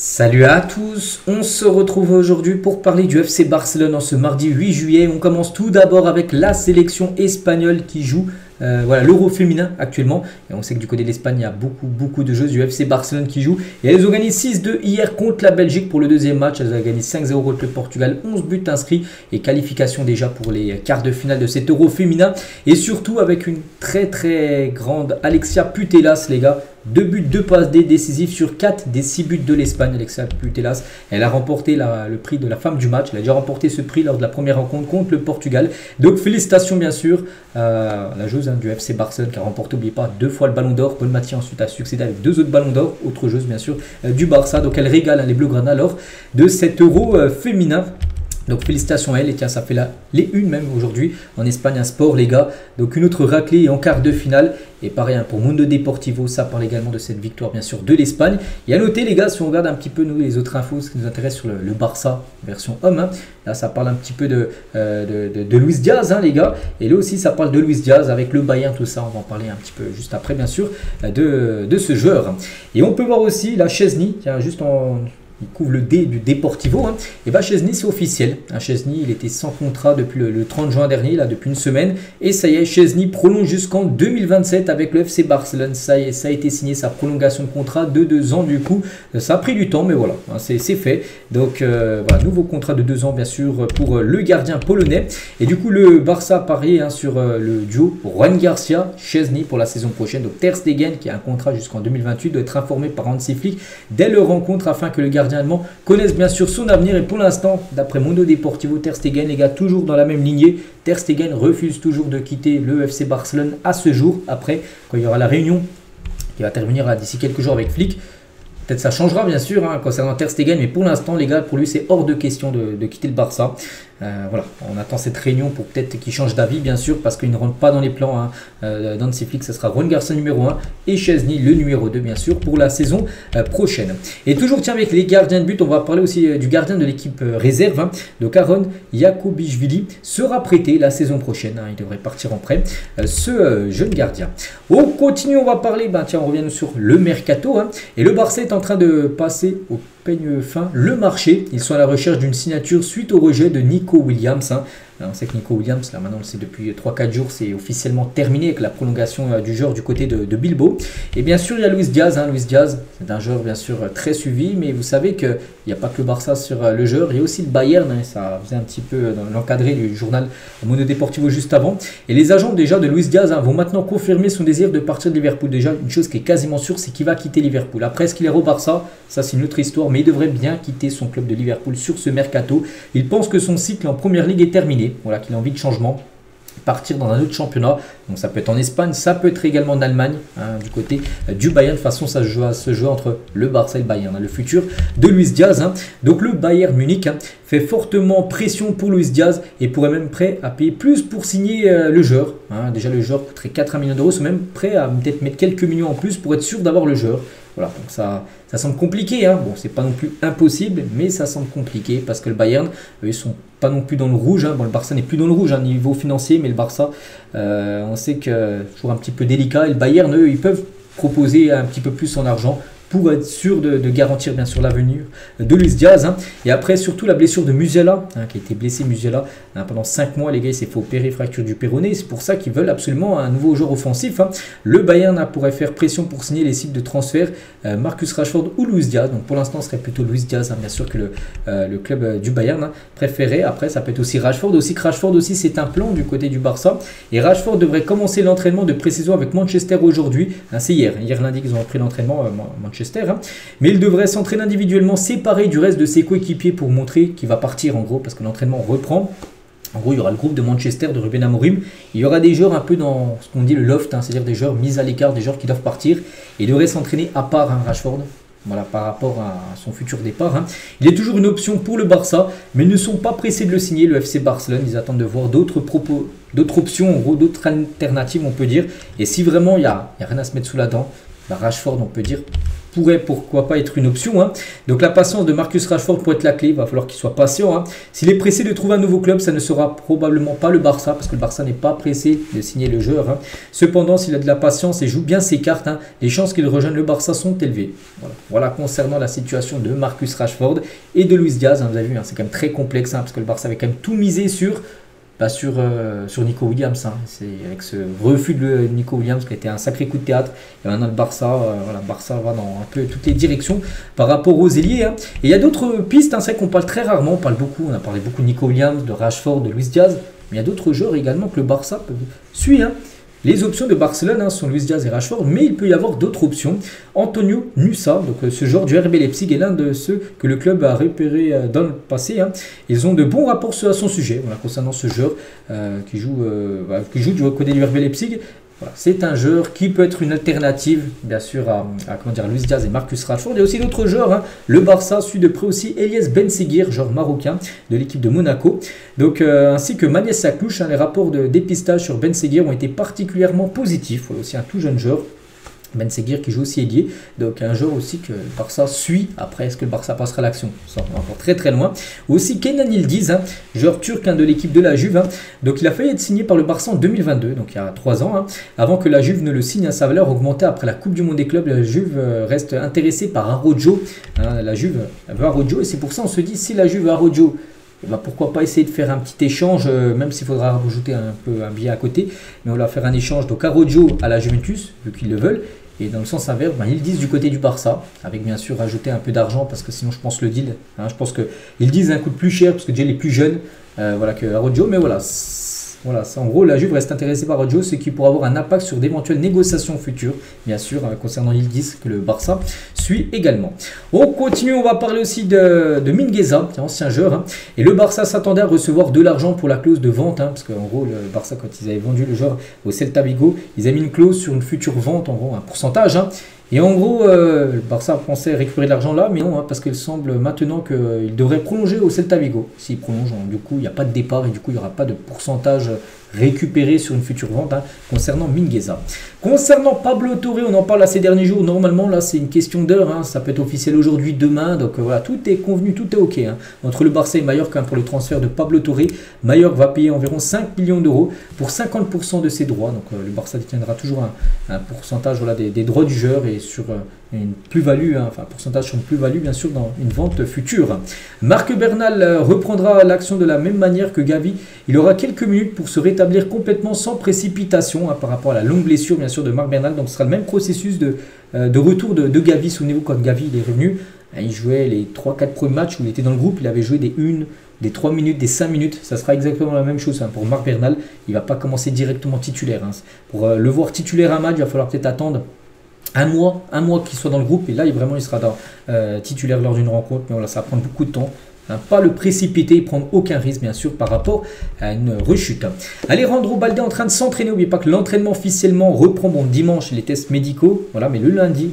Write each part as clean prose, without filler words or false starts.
Salut à tous, on se retrouve aujourd'hui pour parler du FC Barcelone en ce mardi 8 juillet. On commence tout d'abord avec la sélection espagnole qui joue l'Euro féminin actuellement. Et on sait que du côté de l'Espagne, il y a beaucoup de joueuses du FC Barcelone qui jouent. Et elles ont gagné 6-2 hier contre la Belgique pour le deuxième match. Elles ont gagné 5-0 contre le Portugal, 11 buts inscrits et qualification déjà pour les quarts de finale de cet Euro féminin. Et surtout avec une très grande Alexia Putellas, les gars. 2 buts, 2 passes décisives sur 4 des 6 buts de l'Espagne. Alexia Putellas, elle a remporté le prix de la femme du match. Elle a déjà remporté ce prix lors de la première rencontre contre le Portugal. Donc félicitations bien sûr à la joueuse du FC Barcelone qui a remporté, n'oubliez pas, 2 fois le ballon d'or. Paul Mathieu ensuite a succédé avec 2 autres ballons d'or. Autre joueuse bien sûr du Barça. Donc elle régale les Blaugrana lors de cet Euro féminin. Donc félicitations à elle, et tiens, ça fait les une même aujourd'hui en Espagne, un sport les gars. Donc une autre raclée en quart de finale. Et pareil pour Mundo Deportivo, ça parle également de cette victoire bien sûr de l'Espagne. Et à noter les gars, si on regarde un petit peu nous les autres infos, ce qui nous intéresse sur le Barça version homme, là ça parle un petit peu de Luis Diaz les gars. Et là aussi ça parle de Luis Diaz avec le Bayern, tout ça, on va en parler un petit peu juste après bien sûr de ce joueur. Et on peut voir aussi la Szczęsny, tiens juste il couvre le D du Deportivo. Et bah Szczęsny c'est officiel. Szczęsny il était sans contrat depuis le 30 juin dernier, là depuis une semaine. Et ça y est, Szczęsny prolonge jusqu'en 2027 avec le FC Barcelone. Ça y est, ça a été signé, sa prolongation de contrat de 2 ans du coup. Ça a pris du temps mais voilà, c'est fait. Donc voilà, nouveau contrat de 2 ans bien sûr pour le gardien polonais. Et du coup le Barça parié sur le duo Ruan Garcia, Szczęsny pour la saison prochaine. Donc Ter Stegen qui a un contrat jusqu'en 2028 doit être informé par Hansi Flick dès leur rencontre afin que le gardien allemand connaissent bien sûr son avenir. Et pour l'instant, d'après Mundo Deportivo, Ter Stegen, les gars, toujours dans la même lignée. Ter Stegen refuse toujours de quitter le FC Barcelone à ce jour. Après, quand il y aura la réunion qui va intervenir d'ici quelques jours avec Flick, peut-être ça changera bien sûr concernant Ter Stegen, mais pour l'instant les gars, pour lui c'est hors de question de quitter le Barça. Voilà, on attend cette réunion pour peut-être qu'il change d'avis bien sûr, parce qu'il ne rentre pas dans les plans d'Hansi Flick. Ce sera Ruan Garcia numéro 1 et Szczęsny le numéro 2 bien sûr pour la saison prochaine. Et toujours tiens avec les gardiens de but, on va parler aussi du gardien de l'équipe réserve. Donc Aaron Yakubishvili sera prêté la saison prochaine, il devrait partir en prêt, ce jeune gardien. On continue, on va parler, tiens on revient sur le mercato et le Barça est en train de passer au peigne fin le marché. Ils sont à la recherche d'une signature suite au rejet de Nico Williams. On sait que Nico Williams, là maintenant c'est depuis 3-4 jours, c'est officiellement terminé avec la prolongation du joueur du côté de Bilbao. Et bien sûr il y a Luis Diaz. Luis Diaz c'est un joueur bien sûr très suivi, mais vous savez qu'il n'y a pas que le Barça sur le joueur, il y a aussi le Bayern, ça faisait un petit peu dans l'encadré du journal Mundo Deportivo juste avant. Et les agents déjà de Luis Diaz vont maintenant confirmer son désir de partir de Liverpool. Déjà une chose qui est quasiment sûre, c'est qu'il va quitter Liverpool. Après est-ce qu'il est au Barça, ça c'est une autre histoire, mais il devrait bien quitter son club de Liverpool sur ce mercato. Il pense que son cycle en première ligue est terminé. Voilà, qu'il a envie de changement, partir dans un autre championnat. Donc ça peut être en Espagne, ça peut être également en Allemagne, du côté du Bayern. De toute façon, ça se joue entre le Barça et le Bayern, le futur de Luis Diaz. Donc le Bayern Munich fait fortement pression pour Luis Diaz et pourrait même prêt à payer plus pour signer le joueur. Déjà le joueur coûterait 80 millions d'euros, sont même prêt à peut-être mettre quelques millions en plus pour être sûr d'avoir le joueur. Voilà, donc ça semble compliqué. Bon, c'est pas non plus impossible, mais ça semble compliqué parce que le Bayern, ils sont pas non plus dans le rouge. Bon, le Barça n'est plus dans le rouge niveau financier, mais le Barça, on sait que c'est toujours un petit peu délicat. Et le Bayern, eux, ils peuvent proposer un petit peu plus en argent pour être sûr de garantir bien sûr l'avenir de Luis Diaz. Et après surtout la blessure de Musiala, qui a été blessé Musiala pendant 5 mois, les gars, il s'est fait opérer fracture du péroné. C'est pour ça qu'ils veulent absolument un nouveau joueur offensif. Le Bayern pourrait faire pression pour signer les cibles de transfert Marcus Rashford ou Luis Diaz. Donc pour l'instant ce serait plutôt Luis Diaz bien sûr que le club du Bayern préféré. Après ça peut être aussi Rashford aussi c'est un plan du côté du Barça. Et Rashford devrait commencer l'entraînement de pré-saison avec Manchester aujourd'hui. C'est hier lundi qu'ils ont repris l'entraînement Manchester. Mais il devrait s'entraîner individuellement séparé du reste de ses coéquipiers pour montrer qu'il va partir en gros, parce que l'entraînement reprend. En gros, il y aura le groupe de Manchester de Ruben Amorim. Il y aura des joueurs un peu dans ce qu'on dit le loft, c'est-à-dire des joueurs mis à l'écart, des joueurs qui doivent partir. Et il devrait s'entraîner à part Rashford. Voilà, par rapport à son futur départ. Il est toujours une option pour le Barça, mais ils ne sont pas pressés de le signer, le FC Barcelone. Ils attendent de voir d'autres options, en gros, d'autres alternatives, on peut dire. Et si vraiment il n'y a rien à se mettre sous la dent, Rashford, on peut dire, pourrait pourquoi pas être une option. Hein. Donc la patience de Marcus Rashford pourrait être la clé, il va falloir qu'il soit patient. Hein. S'il est pressé de trouver un nouveau club, ça ne sera probablement pas le Barça, parce que le Barça n'est pas pressé de signer le joueur. Hein. Cependant, s'il a de la patience et joue bien ses cartes, hein, les chances qu'il rejoigne le Barça sont élevées. Voilà concernant la situation de Marcus Rashford et de Luis Diaz. Hein, vous avez vu, hein, c'est quand même très complexe, hein, parce que le Barça avait quand même tout misé sur Nico Williams. Hein. C'est avec ce refus de Nico Williams qui a été un sacré coup de théâtre. Et maintenant le Barça, Barça va dans un peu toutes les directions par rapport aux ailiers. Hein. Et il y a d'autres pistes, hein, c'est vrai qu'on parle très rarement, on a parlé beaucoup de Nico Williams, de Rashford, de Luis Diaz, mais il y a d'autres joueurs également que le Barça suit. Hein. Les options de Barcelone, hein, sont Luis Diaz et Rashford, mais il peut y avoir d'autres options. Antonio Nusa, donc ce joueur du RB Leipzig, est l'un de ceux que le club a repéré dans le passé. Hein. Ils ont de bons rapports à son sujet, concernant ce joueur qui joue du côté du RB Leipzig. Voilà, c'est un joueur qui peut être une alternative, bien sûr, à Luis Diaz et Marcus Rashford. Il y a aussi d'autres joueurs. Hein. Le Barça suit de près aussi Elias Benseguir, joueur marocain de l'équipe de Monaco. Donc, ainsi que Magnès Saklouche. Hein, les rapports de dépistage sur Benseguir ont été particulièrement positifs. Voilà, aussi un tout jeune joueur. Benseguir qui joue aussi ailier, donc un joueur aussi que le Barça suit. Après, est-ce que le Barça passera à l'action? Ça, on va encore très très loin. Aussi Kenan Yildiz, hein, joueur turc, hein, de l'équipe de la Juve. Hein. Donc il a failli être signé par le Barça en 2022, donc il y a 3 ans. Hein. Avant que la Juve ne le signe, hein, sa valeur augmentait après la Coupe du Monde des clubs. La Juve reste intéressée par Araujo. Hein, la Juve veut Araujo et c'est pour ça on se dit, si la Juve veut Araujo, pourquoi pas essayer de faire un petit échange, même s'il faudra rajouter un peu un billet à côté, mais on va faire un échange. Donc Araujo à la Juventus, vu qu'ils le veulent. Et dans le sens inverse, ils disent du côté du Barça, avec bien sûr rajouter un peu d'argent, parce que sinon je pense le deal, hein, je pense qu'ils disent un coût plus cher, parce que déjà il est plus jeune que Araujo, mais voilà, en gros la Juve reste intéressée par Araujo, ce qui pourra avoir un impact sur d'éventuelles négociations futures, bien sûr, concernant Yildiz, que le Barça suit également. On continue, on va parler aussi de Mingueza, ancien joueur, hein, et le Barça s'attendait à recevoir de l'argent pour la clause de vente, hein, parce qu'en gros le Barça, quand ils avaient vendu le joueur au Celta Vigo, ils avaient mis une clause sur une future vente, en gros un pourcentage, hein. Et en gros, le Barça pensait récupérer de l'argent là, mais non, hein, parce qu'il semble maintenant qu'il devrait prolonger au Celta Vigo. S'il prolonge, du coup, il n'y a pas de départ et du coup, il n'y aura pas de pourcentage récupéré sur une future vente, hein, concernant Mingueza. Concernant Pablo Torre, on en parle ces derniers jours. Normalement, là, c'est une question d'heure. Hein, ça peut être officiel aujourd'hui, demain. Donc voilà, tout est convenu, tout est OK. Hein. Entre le Barça et Mallorca, hein, pour le transfert de Pablo Torre, Mallorca va payer environ 5 millions d'euros pour 50% de ses droits. Donc le Barça détiendra toujours un pourcentage des droits du joueur et sur une plus-value, hein, enfin un pourcentage sur une plus-value, bien sûr, dans une vente future. Marc Bernal reprendra l'action de la même manière que Gavi. Il aura quelques minutes pour se rétablir complètement sans précipitation, hein, par rapport à la longue blessure, bien sûr, de Marc Bernal. Donc ce sera le même processus de retour de Gavi. Souvenez-vous, quand Gavi il est revenu, hein, il jouait les 3-4 premiers matchs où il était dans le groupe, il avait joué des 3 minutes, des 5 minutes, ça sera exactement la même chose, hein, pour Marc Bernal. Il ne va pas commencer directement titulaire. Hein. Pour le voir titulaire un match, il va falloir peut-être attendre un mois qu'il soit dans le groupe, et là il sera titulaire lors d'une rencontre, mais voilà, ça va prendre beaucoup de temps. Hein, pas le précipiter et prendre aucun risque, bien sûr, par rapport à une rechute. Alejandro Balde est en train de s'entraîner. N'oubliez pas que l'entraînement officiellement reprend dimanche, les tests médicaux, voilà, mais le lundi,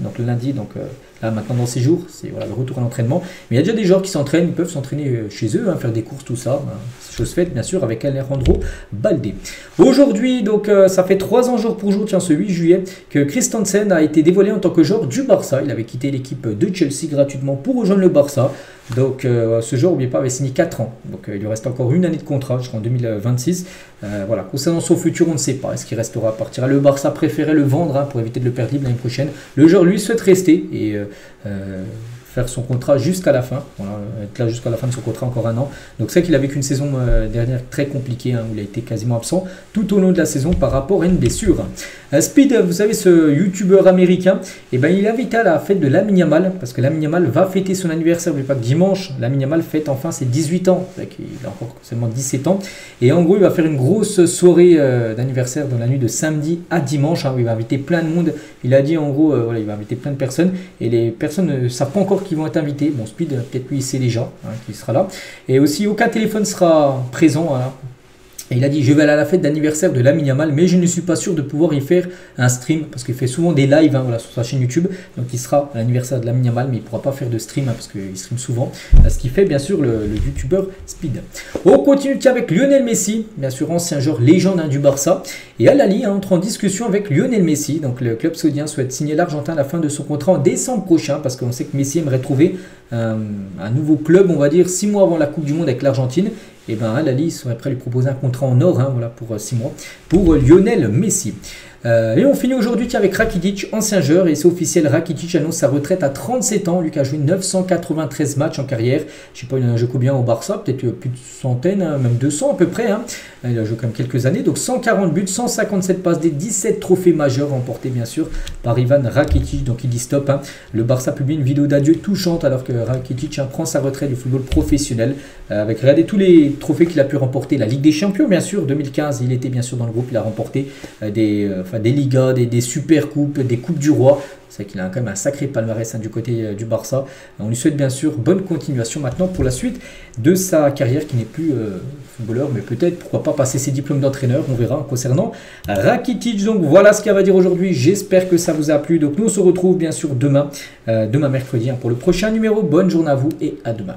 là maintenant dans ces jours, c'est le retour à l'entraînement. Mais il y a déjà des joueurs qui s'entraînent, ils peuvent s'entraîner chez eux, hein, faire des courses, tout ça. Hein, chose faite, bien sûr, avec Alejandro Balde. Aujourd'hui, donc, ça fait 3 ans jour pour jour, ce 8 juillet, que Christensen a été dévoilé en tant que joueur du Barça. Il avait quitté l'équipe de Chelsea gratuitement pour rejoindre le Barça. Donc ce joueur, n'oubliez pas, avait signé 4 ans. Donc il lui reste encore une année de contrat jusqu'en 2026. Voilà. Concernant son futur, on ne sait pas. Est-ce qu'il restera, partira? Le Barça préférait le vendre, hein, pour éviter de le perdre libre l'année prochaine. Le joueur, lui, souhaite rester et faire son contrat jusqu'à la fin. Voilà, être là jusqu'à la fin de son contrat, encore un an. Donc c'est qu'il a vécu une saison dernière très compliquée, hein, où il a été quasiment absent tout au long de la saison par rapport à une blessure. Speed, vous savez, ce youtubeur américain, il est invité à la fête de Lamine Yamal, parce que Lamine Yamal va fêter son anniversaire. N'oubliez pas que dimanche, Lamine Yamal fête enfin ses 18 ans. Il a encore seulement 17 ans. Et en gros, il va faire une grosse soirée d'anniversaire dans la nuit de samedi à dimanche, hein, où il va inviter plein de monde. Il a dit en gros, il va inviter plein de personnes. Et les personnes ne savent pas encore qui vont être invités. Bon, Speed, peut-être lui, il sait déjà, hein, qu'il sera là. Et aussi, aucun téléphone sera présent, hein, Et il a dit: je vais aller à la fête d'anniversaire de Lamine Yamal, mais je ne suis pas sûr de pouvoir y faire un stream parce qu'il fait souvent des lives voilà, sur sa chaîne YouTube. Donc il sera à l'anniversaire de Lamine Yamal, mais il ne pourra pas faire de stream parce qu'il stream souvent. Ce qui fait bien sûr le youtubeur Speed. On continue avec Lionel Messi, bien sûr ancien joueur légende du Barça. Et Al Ahly entre en discussion avec Lionel Messi. Donc le club saoudien souhaite signer l'Argentin à la fin de son contrat en décembre prochain parce qu'on sait que Messi aimerait trouver un nouveau club, on va dire 6 mois avant la Coupe du Monde avec l'Argentine. Et bien Al Ahly serait prêt à lui proposer un contrat en or voilà, pour 6 mois pour Lionel Messi. Et on finit aujourd'hui avec Rakitic, ancien joueur, et c'est officiel, Rakitic annonce sa retraite à 37 ans, lui qui a joué 993 matchs en carrière. Je sais pas, il en a joué combien au Barça, peut-être plus de centaines, même 200 à peu près. Il a joué quand même quelques années, donc 140 buts, 157 passes, des 17 trophées majeurs remportés bien sûr par Ivan Rakitic, donc il dit stop. Le Barça publie une vidéo d'adieu touchante alors que Rakitic prend sa retraite du football professionnel, avec regardez tous les trophées qu'il a pu remporter, la Ligue des Champions bien sûr, 2015 il était bien sûr dans le groupe, il a remporté des Ligas, des super coupes, des coupes du roi. C'est vrai qu'il a quand même un sacré palmarès du côté du Barça. On lui souhaite bien sûr bonne continuation maintenant pour la suite de sa carrière qui n'est plus footballeur, mais peut-être pourquoi pas passer ses diplômes d'entraîneur, on verra concernant Rakitic. Donc voilà ce qu'il va dire aujourd'hui, j'espère que ça vous a plu. Donc nous on se retrouve bien sûr demain mercredi pour le prochain numéro. Bonne journée à vous et à demain.